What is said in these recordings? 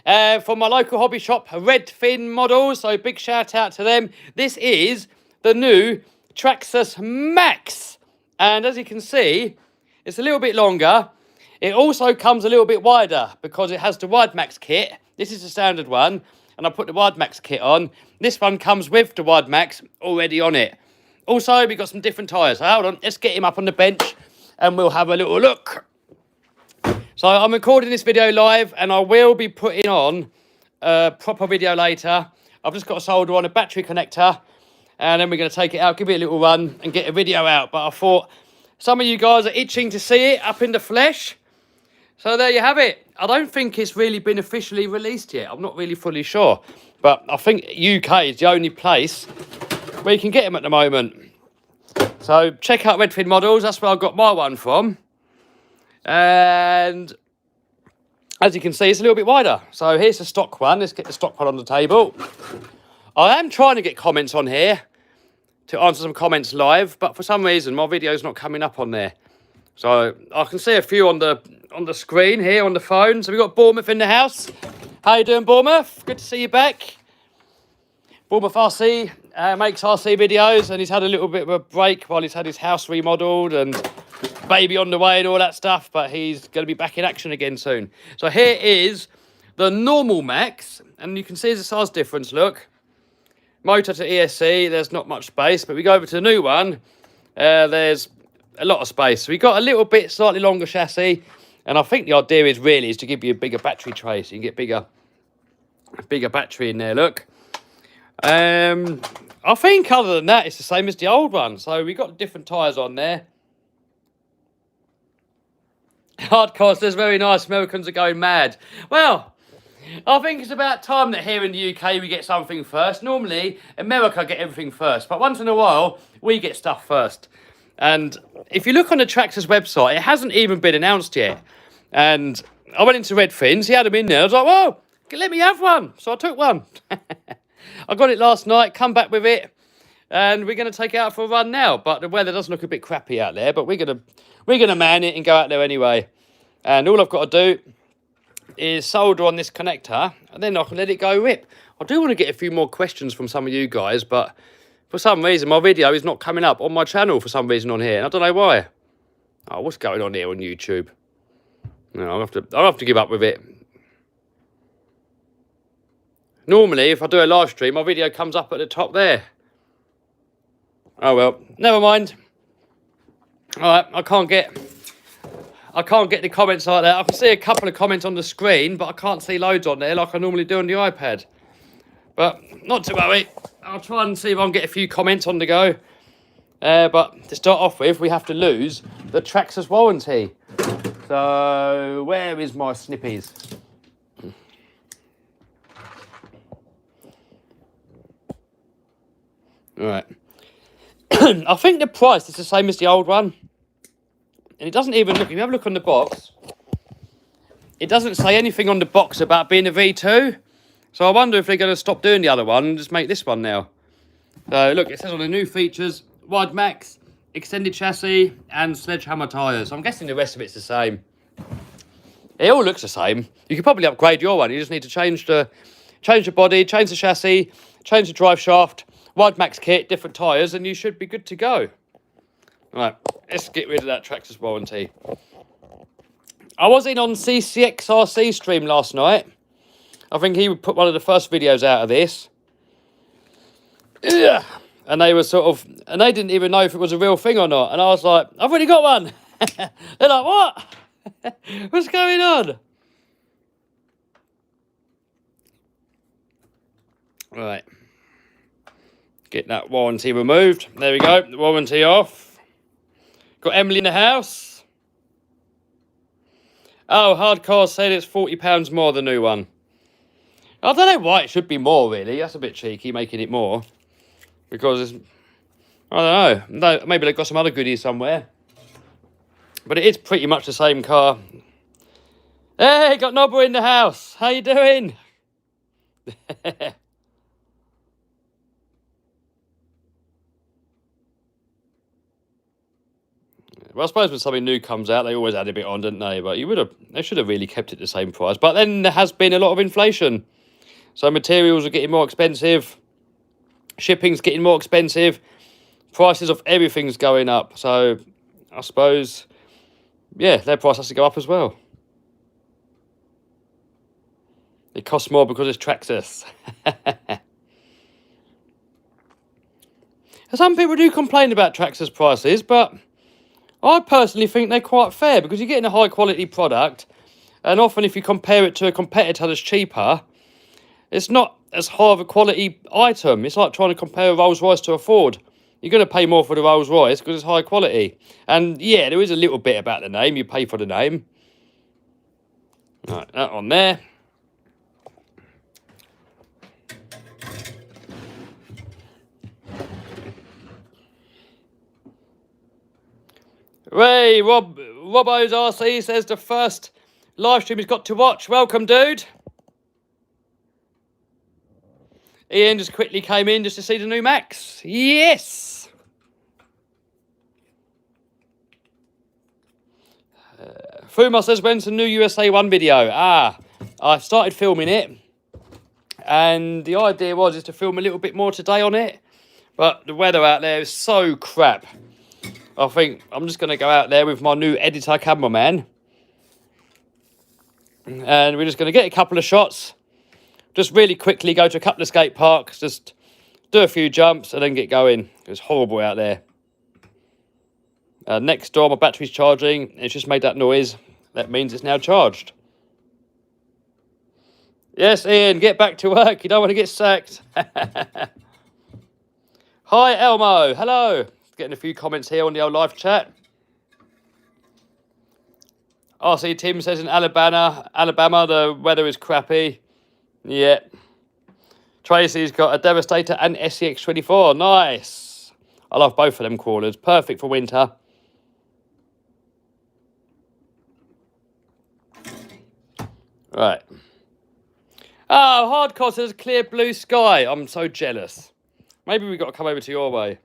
from my local hobby shop, Redfin Models. So big shout out to them. This is the new Traxxas Maxx. And as you can see, it's a little bit longer. It also comes a little bit wider because it has the Wide Max kit. This is the standard one, and I put the Wide Max kit on. This one comes with the Wide Max already on it. Also, we've got some different tyres. So hold on, let's get him up on the bench and we'll have a little look. So I'm recording this video live and I will be putting on a proper video later. I've just got to solder on a battery connector and then we're going to take it out, give it a little run and get a video out. But I thought some of you guys are itching to see it up in the flesh. So there you have it. I don't think it's really been officially released yet. I'm not really fully sure. But I think UK is the only place where you can get them at the moment. So check out Redfin Models. That's where I got my one from. And as you can see, it's a little bit wider. So here's the stock one. Let's get the stock one on the table. I am trying to get comments on here to answer some comments live, but for some reason my video's not coming up on there. So I can see a few on the screen here on the phone. So we've got Bournemouth in the house. How you doing, Bournemouth? Good to see you back. Bournemouth RC makes RC videos, and he's had a little bit of a break while he's had his house remodelled and baby on the way and all that stuff, but he's going to be back in action again soon. So here is the normal Maxx, and you can see there's a size difference, look. Motor to ESC, there's not much space, but we go over to the new one, there's a lot of space. So we got a little bit slightly longer chassis, and I think the idea is to give you a bigger battery tray, so you can get bigger battery in there, look. I think other than that, it's the same as the old one. So we got different tyres on there. Hardcore says, very nice, Americans are going mad. Well, I think it's about time that here in the UK we get something first. Normally, America get everything first, but once in a while, we get stuff first. And if you look on the Traxxas website, it hasn't even been announced yet. And I went into Redfins, he had them in there. I was like, whoa, let me have one. So I took one. I got it last night, come back with it, and we're going to take it out for a run now. But the weather does look a bit crappy out there, but we're gonna man it and go out there anyway. And all I've got to do is solder on this connector, and then I can let it go rip. I do want to get a few more questions from some of you guys, but for some reason my video is not coming up on my channel for some reason on here, and I don't know why. Oh, what's going on here on YouTube? No, I'll have to give up with it. Normally, if I do a live stream, my video comes up at the top there. Oh well, never mind. All right, I can't get the comments like that. I can see a couple of comments on the screen, but I can't see loads on there like I normally do on the iPad. But not to worry. I'll try and see if I can get a few comments on the go. But to start off with, we have to lose the Traxxas warranty. So where is my snippies? All right. I think the price is the same as the old one. And it doesn't even look, if you have a look on the box, it doesn't say anything on the box about being a V2. So I wonder if they're going to stop doing the other one and just make this one now. So look, it says on the new features, Wide Max, extended chassis, and sledgehammer tyres. So I'm guessing the rest of it's the same. It all looks the same. You could probably upgrade your one. You just need to change the body, change the chassis, change the drive shaft, Wide Max kit, different tyres, and you should be good to go. Right, let's get rid of that Traxxas warranty. I was in on CCXRC stream last night. I think he would put one of the first videos out of this. Ugh. And they were and they didn't even know if it was a real thing or not. And I was like, I've already got one. They're like, what? What's going on? Right. Get that warranty removed. There we go. The warranty off. Got Emily in the house. Oh, Hardcore said it's £40 more, the new one. I don't know why it should be more, really. That's a bit cheeky, making it more. Because it's... I don't know. Maybe they've got some other goodies somewhere. But it is pretty much the same car. Hey, got Nobber in the house. How you doing? Well, I suppose when something new comes out, they always add a bit on, don't they? But they should have really kept it the same price. But then there has been a lot of inflation. So materials are getting more expensive. Shipping's getting more expensive. Prices of everything's going up. So I suppose, yeah, their price has to go up as well. It costs more because it's Traxxas. Some people do complain about Traxxas prices, but I personally think they're quite fair because you're getting a high quality product, and often if you compare it to a competitor that's cheaper, it's not as high of a quality item. It's like trying to compare a Rolls Royce to a Ford. You're going to pay more for the Rolls Royce because it's high quality. And yeah, there is a little bit about the name. You pay for the name. Right, that on there. Ray, Robbo's RC says the first live stream he's got to watch. Welcome, dude. Ian just quickly came in just to see the new Maxx. Yes. Fuma says, when's the new USA 1 video? I started filming it. And the idea was to film a little bit more today on it. But the weather out there is so crap. I think I'm just going to go out there with my new editor cameraman. And we're just going to get a couple of shots. Just really quickly go to a couple of skate parks. Just do a few jumps and then get going. It's horrible out there. Next door, my battery's charging. It's just made that noise. That means it's now charged. Yes, Ian, get back to work. You don't want to get sacked. Hi, Elmo. Hello. Getting a few comments here on the old live chat. RC Tim says in Alabama, the weather is crappy. Yeah. Tracy's got a Devastator and SCX24. Nice. I love both of them crawlers. Perfect for winter. Right. Oh, Hardcore says clear blue sky. I'm so jealous. Maybe we've got to come over to your way.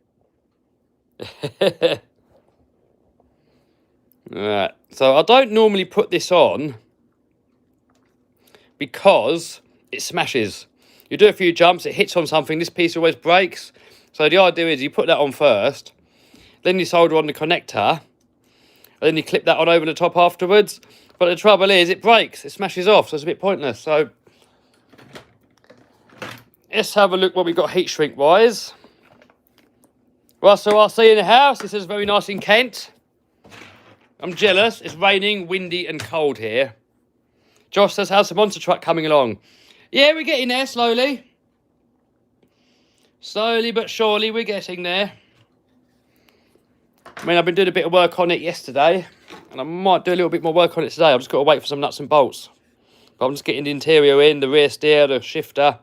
Right. So I don't normally put this on because it smashes. You do a few jumps, it hits on something, this piece always breaks. So the idea is you put that on first, then you solder on the connector, and then you clip that on over the top afterwards. But the trouble is it breaks, it smashes off, so it's a bit pointless. So let's have a look what we've got heat shrink wise. Russell RC in the house. This is very nice in Kent. I'm jealous. It's raining, windy and cold here. Josh says, how's the monster truck coming along? Yeah, we're getting there slowly. Slowly but surely we're getting there. I mean, I've been doing a bit of work on it yesterday. And I might do a little bit more work on it today. I've just got to wait for some nuts and bolts. But I'm just getting the interior in, the rear steer, the shifter.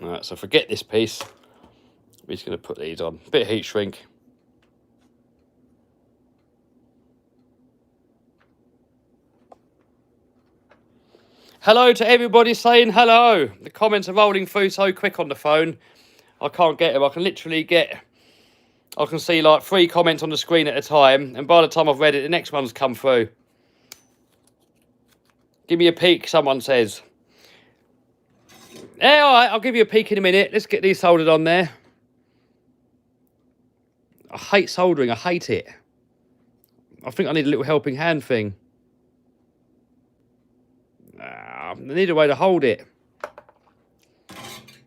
Alright, so forget this piece. We're just going to put these on. Bit of heat shrink. Hello to everybody saying hello. The comments are rolling through so quick on the phone. I can't get them. I can see like 3 comments on the screen at a time. And by the time I've read it, the next one's come through. Give me a peek, someone says. Yeah, all right, I'll give you a peek in a minute. Let's get these soldered on there. I hate soldering. I hate it. I think I need a little helping hand thing. I need a way to hold it.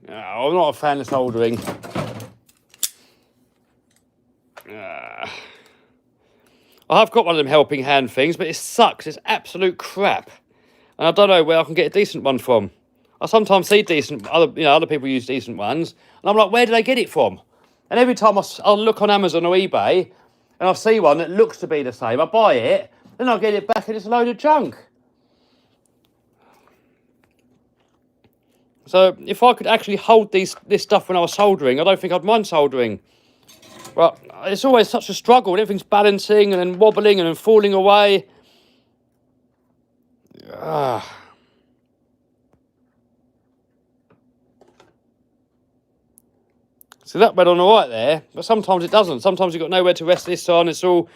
I'm not a fan of soldering. I have got one of them helping hand things, but it sucks. It's absolute crap. And I don't know where I can get a decent one from. I sometimes see other people use decent ones, and I'm like, where do they get it from? And every time I'll look on Amazon or eBay, and I see one that looks to be the same, I buy it, then I get it back and it's a load of junk. So if I could actually hold this stuff when I was soldering, I don't think I'd mind soldering. But it's always such a struggle, and everything's balancing and then wobbling and then falling away. So that went on all right there, but sometimes it doesn't. Sometimes you've got nowhere to rest this on. It's all,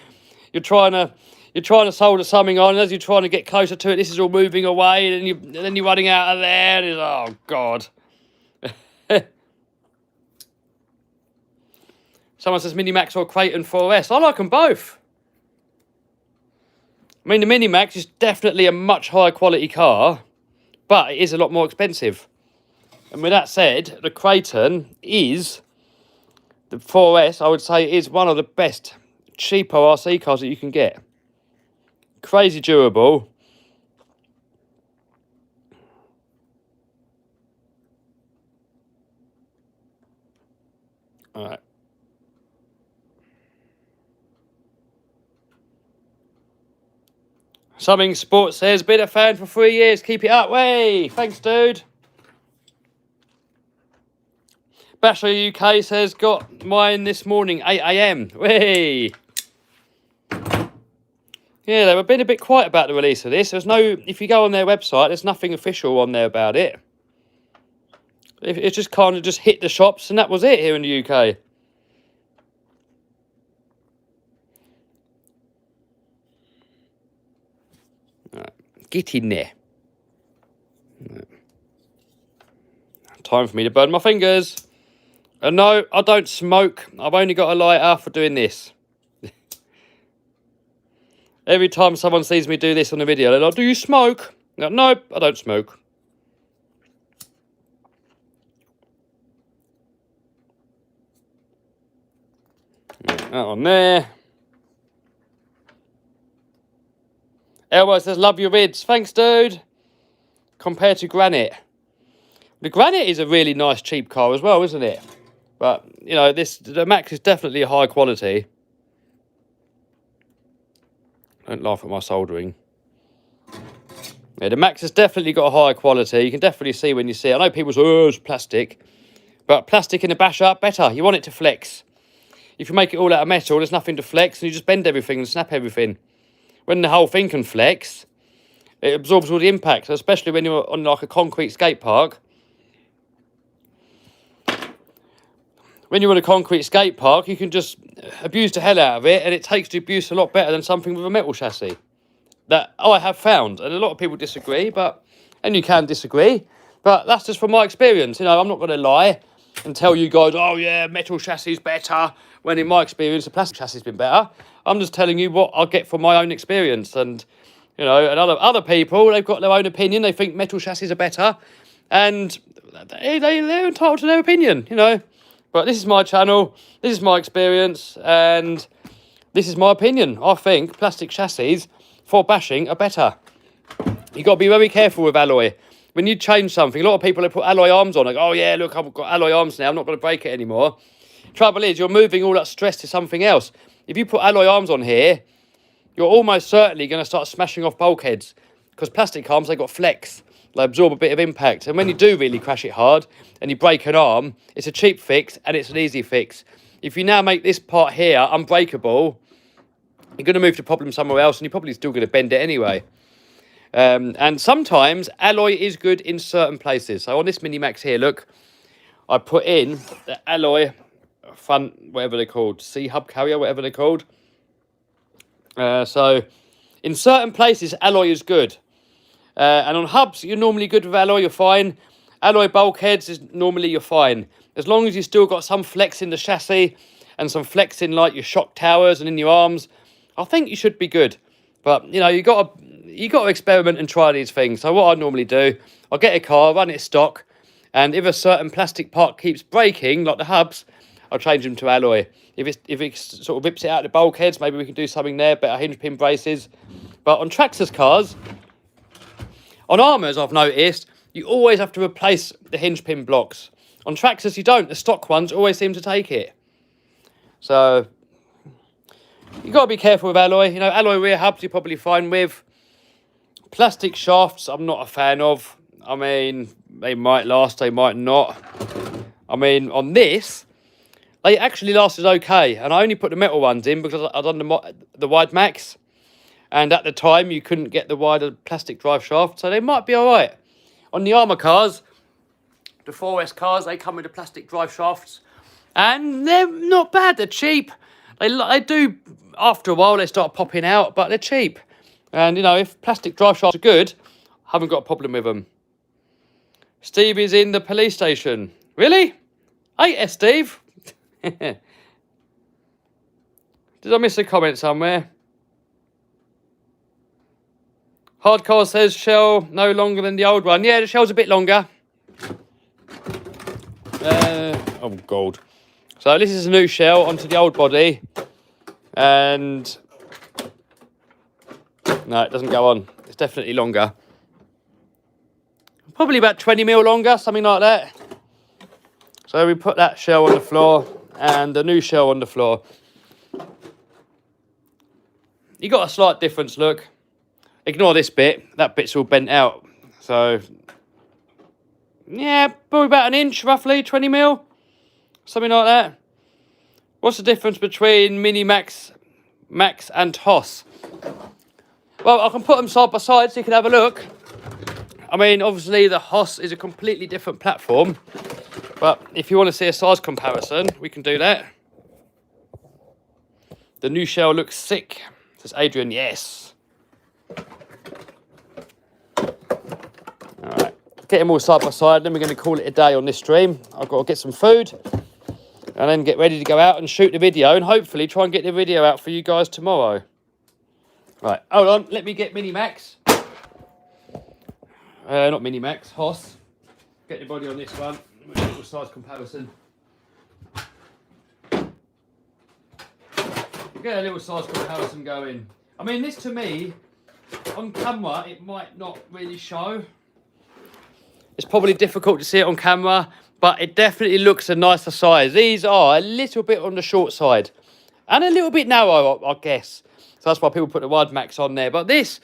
you're trying to solder something on, and as you're trying to get closer to it, this is all moving away, and then you're running out of there, and it's, oh, God. Someone says Mini Maxx or Creighton 4S. I like them both. I mean, the Mini Maxx is definitely a much higher quality car, but it is a lot more expensive. And with that said, the Creighton is, the 4S, I would say, is one of the best, cheaper RC cars that you can get. Crazy durable. All right. Something Sports says, been a fan for 3 years. Keep it up. Way. Thanks, dude. Basher UK says, got mine this morning, 8 AM. Way. Yeah, they were being a bit quiet about the release of this. There's no, if you go on their website, there's nothing official on there about it. It just kind of just hit the shops, and that was it here in the UK. Right, get in there. Right. Time for me to burn my fingers. And no, I don't smoke. I've only got a lighter for doing this. Every time someone sees me do this on a video, they're like, do you smoke? Like, nope, I don't smoke. That on there. Elbow says, love your vids. Thanks, dude. Compared to Granite. The Granite is a really nice, cheap car as well, isn't it? But, you know, the Maxx is definitely a high quality. Don't laugh at my soldering. Yeah, the Maxx has definitely got a high quality. You can definitely see when you see it. I know people say, oh, it's plastic. But plastic in a bash up, better. You want it to flex. If you make it all out of metal, there's nothing to flex, and you just bend everything and snap everything. When the whole thing can flex, it absorbs all the impact, especially when you're on like a concrete skate park. When you're on a concrete skate park, you can just abuse the hell out of it, and it takes the abuse a lot better than something with a metal chassis. That I have found, and a lot of people disagree, and you can disagree, but that's just from my experience. You know, I'm not going to lie and tell you guys, oh yeah, metal chassis is better, when in my experience, the plastic chassis has been better. I'm just telling you what I get from my own experience, and you know, and other people, they've got their own opinion. They think metal chassis are better, and they're entitled to their opinion, you know. But this is my channel, this is my experience, and this is my opinion. I think plastic chassis for bashing are better. You've got to be very careful with alloy. When you change something, a lot of people, they put alloy arms on. Like, oh yeah, look, I've got alloy arms now, I'm not going to break it anymore. Trouble is, you're moving all that stress to something else. If you put alloy arms on here, you're almost certainly going to start smashing off bulkheads. Because plastic arms, they've got flex. They absorb a bit of impact. And when you do really crash it hard and you break an arm, it's a cheap fix and it's an easy fix. If you now make this part here unbreakable, you're going to move the problem somewhere else, and you're probably still going to bend it anyway. And sometimes alloy is good in certain places. So on this Mini Maxx here, look, I put in the alloy front, whatever they're called, C-hub carrier, whatever they're called. So in certain places, alloy is good. And on hubs, you're normally good with alloy, you're fine. Alloy bulkheads is normally you're fine. As long as you still got some flex in the chassis and some flex in like your shock towers and in your arms, I think you should be good. But you know, you got to experiment and try these things. So what I normally do, I'll get a car, run it stock, and if a certain plastic part keeps breaking, like the hubs, I'll change them to alloy. If it sort of rips it out of the bulkheads, maybe we can do something there, better hinge pin braces. But on Traxxas cars, on Armours, I've noticed, you always have to replace the hinge pin blocks. On Traxxas, you don't. The stock ones always seem to take it. So you've got to be careful with alloy. You know, alloy rear hubs you're probably fine with. Plastic shafts, I'm not a fan of. I mean, they might last, they might not. I mean, on this, they actually lasted okay. And I only put the metal ones in because I'd done the wide Maxx. And at the time, you couldn't get the wider plastic drive shaft. So they might be all right. On the Armour cars, the 4S cars, they come with the plastic drive shafts. And they're not bad. They're cheap. They do, after a while, they start popping out, but they're cheap. And, you know, if plastic drive shafts are good, I haven't got a problem with them. Steve is in the police station. Really? Hey, Steve. Did I miss a comment somewhere? Hardcore says shell no longer than the old one. Yeah, the shell's a bit longer. Oh, God. So this is a new shell onto the old body. And... no, it doesn't go on. It's definitely longer. Probably about 20 mil longer, something like that. So we put that shell on the floor and the new shell on the floor. You got a slight difference, look. Ignore this bit. That bit's all bent out. So, yeah, probably about an inch, roughly, 20 mil. Something like that. What's the difference between Mini Maxx, Maxx and Hoss? Well, I can put them side by side so you can have a look. I mean, obviously, the Hoss is a completely different platform. But if you want to see a size comparison, we can do that. The new shell looks sick. Says Adrian, yes. Alright, get them all side by side. Then we're going to call it a day on this stream. I've got to get some food. And then get ready to go out and shoot the video. And hopefully try and get the video out for you guys tomorrow. Right, hold on. Let me get Mini Maxx. Not Mini Maxx, Hoss. Get the body on this one. A little size comparison. Get a little size comparison going. I mean, this to me, on camera, it might not really show. It's probably difficult to see it on camera, but it definitely looks a nicer size. These are a little bit on the short side. And a little bit narrow, I guess. So that's why people put the wide Maxx on there. But this,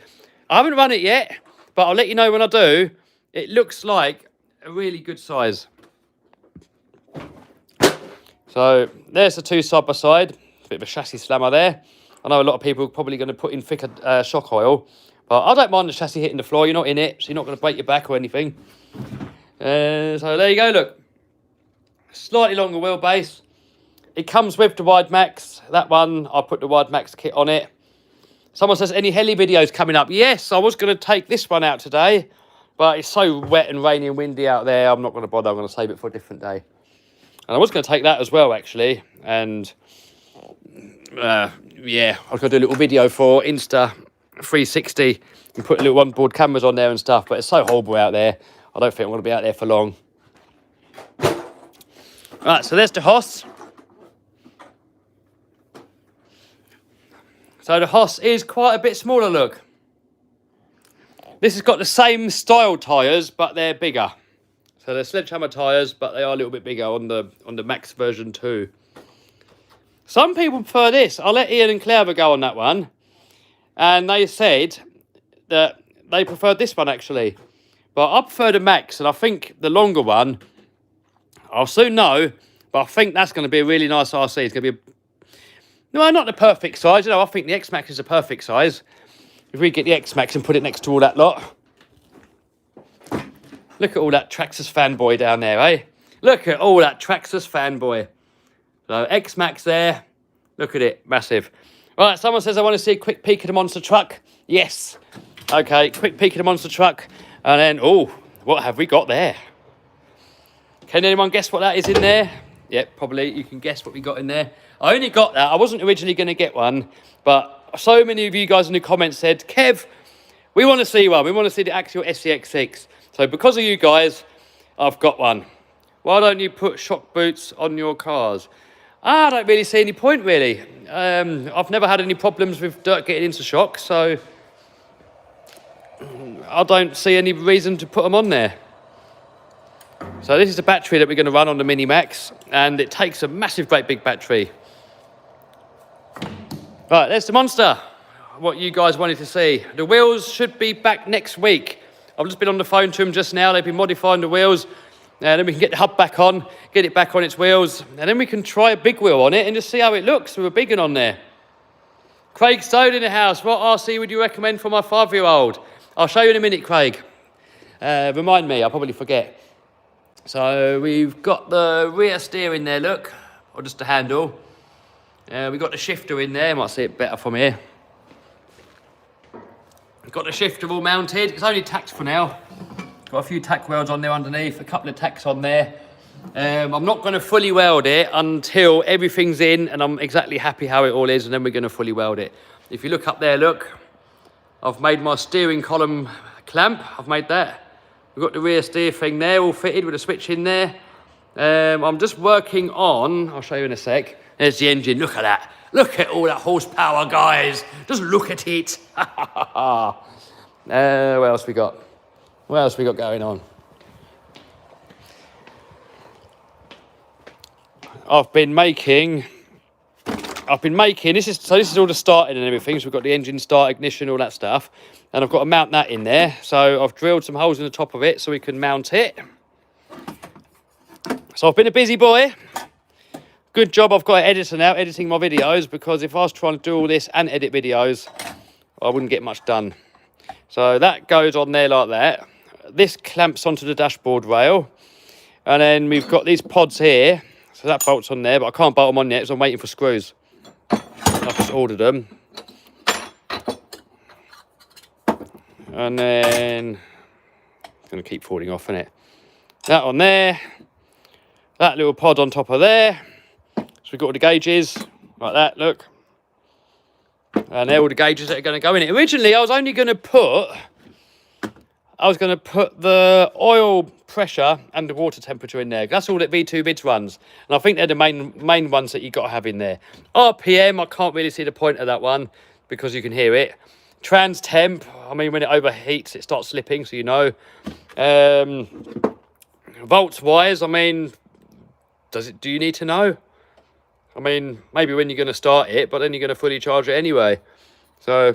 I haven't run it yet, but I'll let you know when I do. It looks like a really good size. So there's the two side by side. Bit of a chassis slammer there. I know a lot of people are probably going to put in thicker shock oil, but I don't mind the chassis hitting the floor. You're not in it, so you're not going to break your back or anything. So there you go, look. Slightly longer wheelbase. It comes with the wide Maxx. That one, I put the wide Maxx kit on it. Someone says, any heli videos coming up? Yes, I was going to take this one out today, but it's so wet and rainy and windy out there, I'm not going to bother. I'm going to save it for a different day. And I was going to take that as well, actually. And, yeah, I was going to do a little video for Insta 360 and put little onboard cameras on there and stuff, but it's so horrible out there. I don't think I'm going to be out there for long. Right, so there's the Hoss. So the Hoss is quite a bit smaller, look. This has got the same style tyres, but they're bigger. So they're sledgehammer tyres, but they are a little bit bigger on the Maxx version 2. Some people prefer this. I'll let Ian and Claire go on that one. And they said that they preferred this one, actually. But I prefer the Maxx, and I think the longer one, I'll soon know, but I think that's going to be a really nice RC. It's going to be no, not the perfect size. You know, I think the X-Maxx is a perfect size. If we get the X-Maxx and put it next to all that lot. Look at all that Traxxas fanboy down there, eh? Look at all that Traxxas fanboy. So, X-Maxx there. Look at it. Massive. Right, someone says, I want to see a quick peek of the monster truck. Yes. Okay, quick peek of the monster truck. And then, oh, what have we got there? Can anyone guess what that is in there? Yep, probably. You can guess what we got in there. I only got that. I wasn't originally going to get one, but so many of you guys in the comments said, Kev, we want to see one. We want to see the actual SCX6. So because of you guys, I've got one. Why don't you put shock boots on your cars? I don't really see any point, really. I've never had any problems with dirt getting into shock, so I don't see any reason to put them on there. So this is the battery that we're going to run on the Mini Maxx, and it takes a massive, great big battery. Right, there's the monster, what you guys wanted to see. The wheels should be back next week. I've just been on the phone to them just now. They've been modifying the wheels, and then we can get the hub back on, get it back on its wheels, and then we can try a big wheel on it and just see how it looks with a big one on there. Craig Stone in the house. What RC would you recommend for my 5-year-old? I'll show you in a minute, Craig. Remind me, I'll probably forget. So we've got the rear steering there, look. or just a handle. We've got the shifter in there, might see it better from here. We've got the shifter all mounted. It's only tacked for now. Got a few tack welds on there underneath, a couple of tacks on there. I'm not going to fully weld it until everything's in and I'm exactly happy how it all is, and then we're going to fully weld it. If you look up there, look, I've made my steering column clamp. I've made that. We've got the rear steer thing there all fitted with a switch in there. I'm just working on, I'll show you in a sec. There's the engine, look at that. Look at all that horsepower, guys. Just look at it. What else we got? What else we got going on? I've been making, this is all the starting and everything. So we've got the engine start, ignition, all that stuff. And I've got to mount that in there. So I've drilled some holes in the top of it so we can mount it. So I've been a busy boy. Good job I've got an editor now, editing my videos, because if I was trying to do all this and edit videos, I wouldn't get much done. So that goes on there like that. This clamps onto the dashboard rail. And then we've got these pods here. So that bolt's on there, but I can't bolt them on yet, so I'm waiting for screws. I've just ordered them. And then, it's going to keep falling off, isn't it? That on there. That little pod on top of there. So we've got all the gauges, like that, look. And they're all the gauges that are going to go in it. Originally, I was only going to put the oil pressure and the water temperature in there. That's all that V2 bids runs. And I think they're the main ones that you've got to have in there. RPM, I can't really see the point of that one because you can hear it. Trans temp, I mean, when it overheats, it starts slipping, so you know. Volts wise, I mean, do you need to know? I mean, maybe when you're going to start it, but then you're going to fully charge it anyway. So,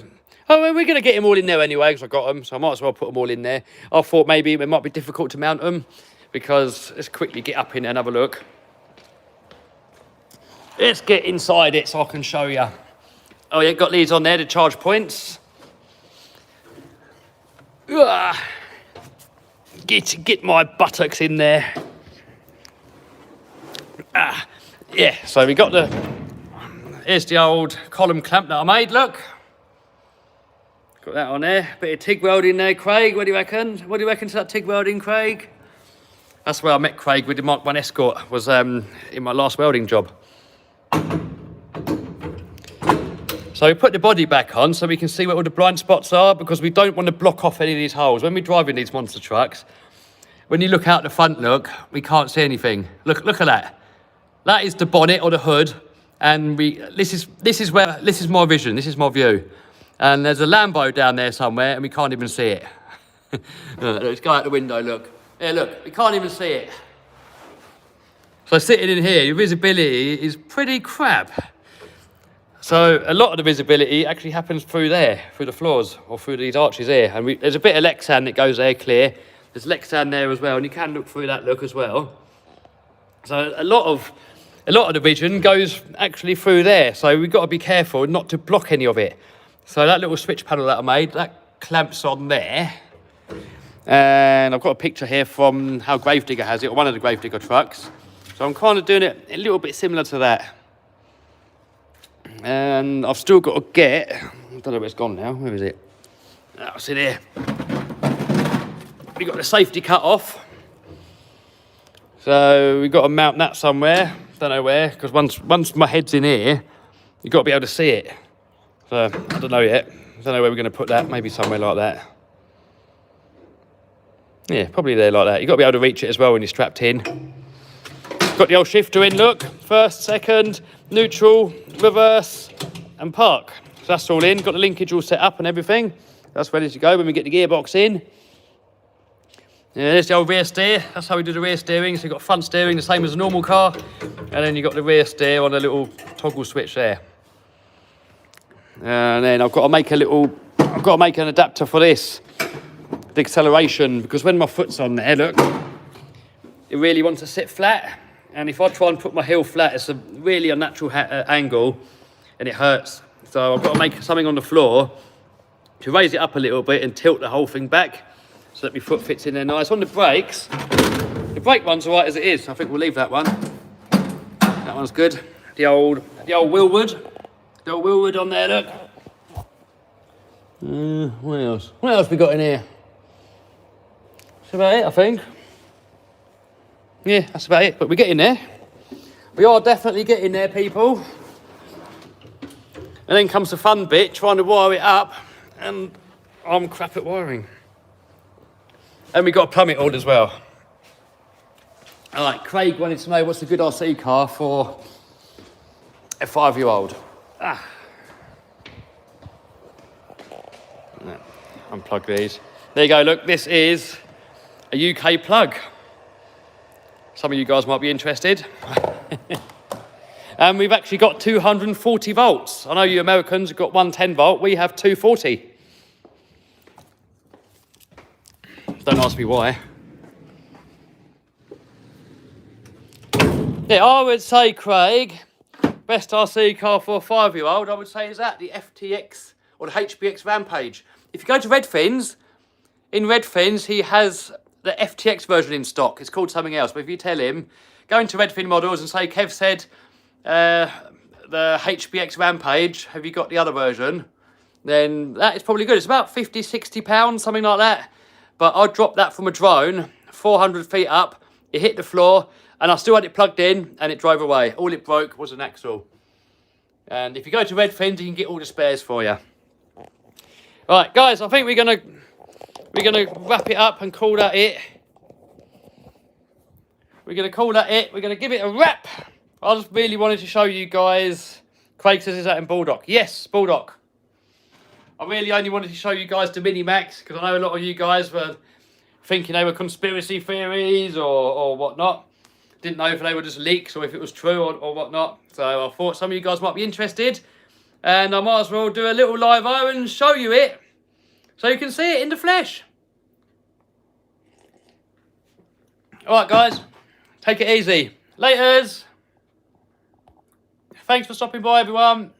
we're going to get them all in there anyway, because I got them, so I might as well put them all in there. I thought maybe it might be difficult to mount them, because let's quickly get up in there and have a look. Let's get inside it so I can show you. Oh yeah, got these on there, the charge points. Get my buttocks in there. Yeah, so we got here's the old column clamp that I made, look. Got that on there, bit of TIG welding there, Craig, what do you reckon? What do you reckon to that TIG welding, Craig? That's where I met Craig with the Mark 1 Escort, was in my last welding job. So we put the body back on so we can see where all the blind spots are, because we don't want to block off any of these holes. When we're driving these monster trucks, when you look out the front, look, we can't see anything. Look at that. That is the bonnet or the hood, and this is my vision, this is my view. And there's a Lambo down there somewhere, and we can't even see it. Let's go out the window, look. Yeah, look, we can't even see it. So sitting in here, your visibility is pretty crap. So a lot of the visibility actually happens through there, through the floors, or through these arches here. And there's a bit of Lexan that goes there clear. There's Lexan there as well, and you can look through that look as well. So a lot of the vision goes actually through there. So we've got to be careful not to block any of it. So that little switch panel that I made, that clamps on there. And I've got a picture here from how Gravedigger has it, or one of the Gravedigger trucks. So I'm kind of doing it a little bit similar to that. And I've still got to get, I don't know where it's gone now, where is it? Oh, it's in here. We've got the safety cut off. So we've got to mount that somewhere, don't know where, because once my head's in here, you've got to be able to see it. So, I don't know yet. I don't know where we're going to put that, maybe somewhere like that. Yeah, probably there like that. You've got to be able to reach it as well when you're strapped in. Got the old shifter in, look. First, second, neutral, reverse, and park. So that's all in. Got the linkage all set up and everything. That's ready to go when we get the gearbox in. Yeah, there's the old rear steer. That's how we do the rear steering. So you've got front steering, the same as a normal car. And then you've got the rear steer on a little toggle switch there. And then I've got to make an adapter for this. The acceleration, because when my foot's on there, look, it really wants to sit flat. And if I try and put my heel flat, it's a really unnatural angle and it hurts. So I've got to make something on the floor to raise it up a little bit and tilt the whole thing back so that my foot fits in there nice. On the brakes, the brake one's all right as it is. I think we'll leave that one. That That one's good. The old Willwood. The old Willwood on there, look. What else? What else we got in here? That's about it, I think. Yeah, that's about it. But we're getting there. We are definitely getting there, people. And then comes the fun bit, trying to wire it up. And I'm crap at wiring. And we got to plumb it all as well. All right, Craig wanted to know what's a good RC car for a 5-year-old. Unplug these. There you go, look, this is a UK plug. Some of you guys might be interested. And we've actually got 240 volts. I know you Americans have got 110 volt, we have 240. Don't ask me why. Yeah, I would say, Craig, best RC car for a 5-year-old, I would say is that, the FTX or the HBX Rampage. If you go to Redfins, in Redfins he has the FTX version in stock. It's called something else, but if you tell him, go into Redfin Models and say, Kev said, the HBX Rampage, have you got the other version? Then that is probably good. It's about 50, 60 pounds, something like that. But I dropped that from a drone, 400 feet up, it hit the floor, and I still had it plugged in, and it drove away. All it broke was an axle. And if you go to Redfins, you can get all the spares for you. Right, guys, I think we're gonna wrap it up and call that it. We're gonna call that it. We're gonna give it a wrap. I just really wanted to show you guys. Craig says is that in Bulldog. Yes, Bulldog. I really only wanted to show you guys the Mini Maxx because I know a lot of you guys were thinking they were conspiracy theories or whatnot. Didn't know if they were just leaks or if it was true or whatnot. So I thought some of you guys might be interested. And I might as well do a little live and show you it. So you can see it in the flesh. Alright guys, take it easy. Laters. Thanks for stopping by everyone.